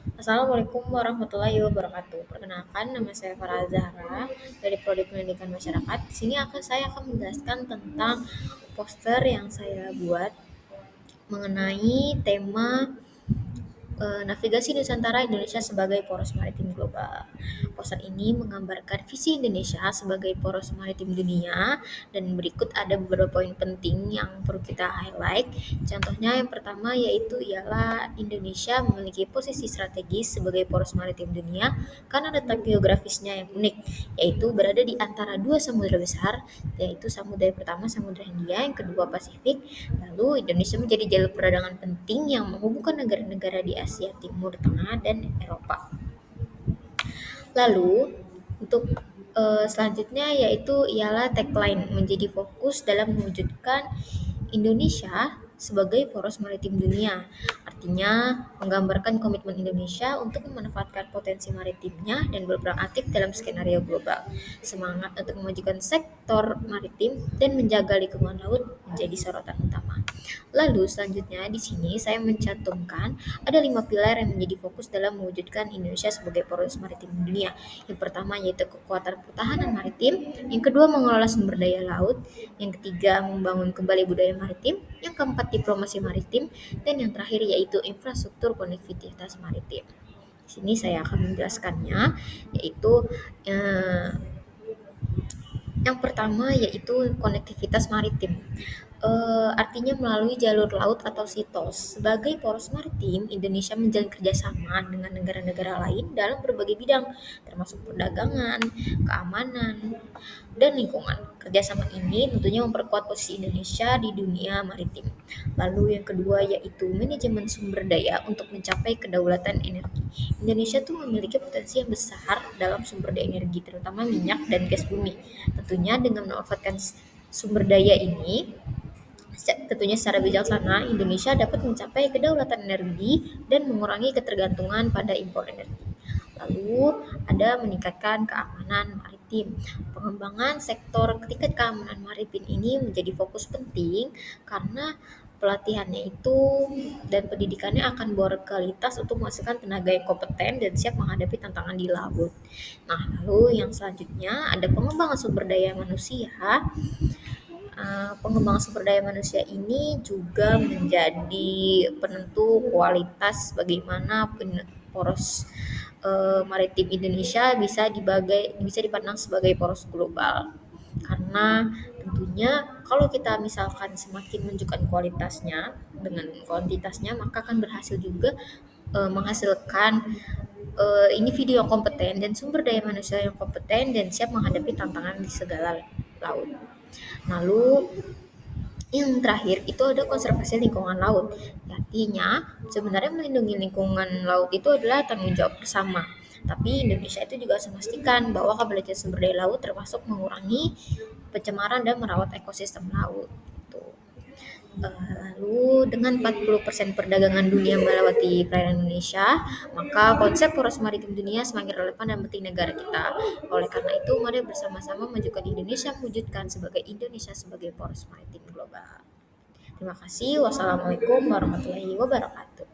Assalamualaikum warahmatullahi wabarakatuh. Perkenalkan, nama saya Farah Zahra dari Prodi Pendidikan Masyarakat. Di sini saya akan menjelaskan tentang poster yang saya buat mengenai tema Navigasi Nusantara Indonesia sebagai Poros Maritim Global. Poster ini menggambarkan visi Indonesia sebagai poros maritim dunia, dan berikut ada beberapa poin penting yang perlu kita highlight. Contohnya yang pertama yaitu ialah Indonesia memiliki posisi strategis sebagai poros maritim dunia karena letak geografisnya yang unik, yaitu berada di antara dua samudera besar, yaitu samudera pertama Samudra Hindia, yang kedua Pasifik. Lalu Indonesia menjadi jalur perdagangan penting yang menghubungkan negara-negara di Asia Timur Tengah dan Eropa. Lalu untuk selanjutnya yaitu ialah tagline menjadi fokus dalam mewujudkan Indonesia sebagai poros maritim dunia. Artinya menggambarkan komitmen Indonesia untuk memanfaatkan potensi maritimnya dan berperan aktif dalam skenario global. Semangat untuk memajukan sektor maritim dan menjaga lingkungan laut menjadi sorotan utama. Lalu selanjutnya di sini saya mencantumkan ada 5 pilar yang menjadi fokus dalam mewujudkan Indonesia sebagai poros maritim dunia. Yang pertama yaitu kekuatan pertahanan maritim, yang kedua mengelola sumber daya laut, yang ketiga membangun kembali budaya maritim, yang keempat diplomasi maritim, dan yang terakhir yaitu infrastruktur konektivitas maritim. Di sini saya akan menjelaskannya, yaitu yang pertama yaitu konektivitas maritim. Artinya melalui jalur laut atau sitos. Sebagai poros maritim, Indonesia menjalin kerjasama dengan negara-negara lain dalam berbagai bidang, termasuk perdagangan, keamanan, dan lingkungan. Kerjasama ini tentunya memperkuat posisi Indonesia di dunia maritim. Lalu yang kedua yaitu manajemen sumber daya untuk mencapai kedaulatan energi. Indonesia tuh memiliki potensi yang besar dalam sumber daya energi, terutama minyak dan gas bumi. Tentunya dengan memanfaatkan sumber daya ini, tentunya secara bijaksana, Indonesia dapat mencapai kedaulatan energi dan mengurangi ketergantungan pada impor energi. Lalu ada meningkatkan keamanan maritim. Pengembangan sektor tingkat keamanan maritim ini menjadi fokus penting karena pelatihannya itu dan pendidikannya akan berkualitas untuk menghasilkan tenaga yang kompeten dan siap menghadapi tantangan di laut. Nah, lalu yang selanjutnya ada pengembangan sumber daya manusia. Pengembangan sumber daya manusia ini juga menjadi penentu kualitas bagaimana poros maritim Indonesia bisa dipandang sebagai poros global. Karena tentunya kalau kita misalkan semakin menunjukkan kualitasnya dengan kuantitasnya, maka akan berhasil juga menghasilkan individu yang kompeten dan sumber daya manusia yang kompeten dan siap menghadapi tantangan di segala laut. Lalu yang terakhir itu ada konservasi lingkungan laut. Artinya sebenarnya melindungi lingkungan laut itu adalah tanggung jawab bersama. Tapi Indonesia itu juga harus memastikan bahwa keberlangsungan sumber daya laut termasuk mengurangi pencemaran dan merawat ekosistem laut. Gitu. Lalu dengan 40% perdagangan dunia melewati perairan Indonesia, maka konsep poros maritim dunia semakin relevan dan penting negara kita. Oleh karena itu, mari bersama-sama memajukan Indonesia mewujudkan Indonesia sebagai poros maritim global. Terima kasih. Wassalamualaikum warahmatullahi wabarakatuh.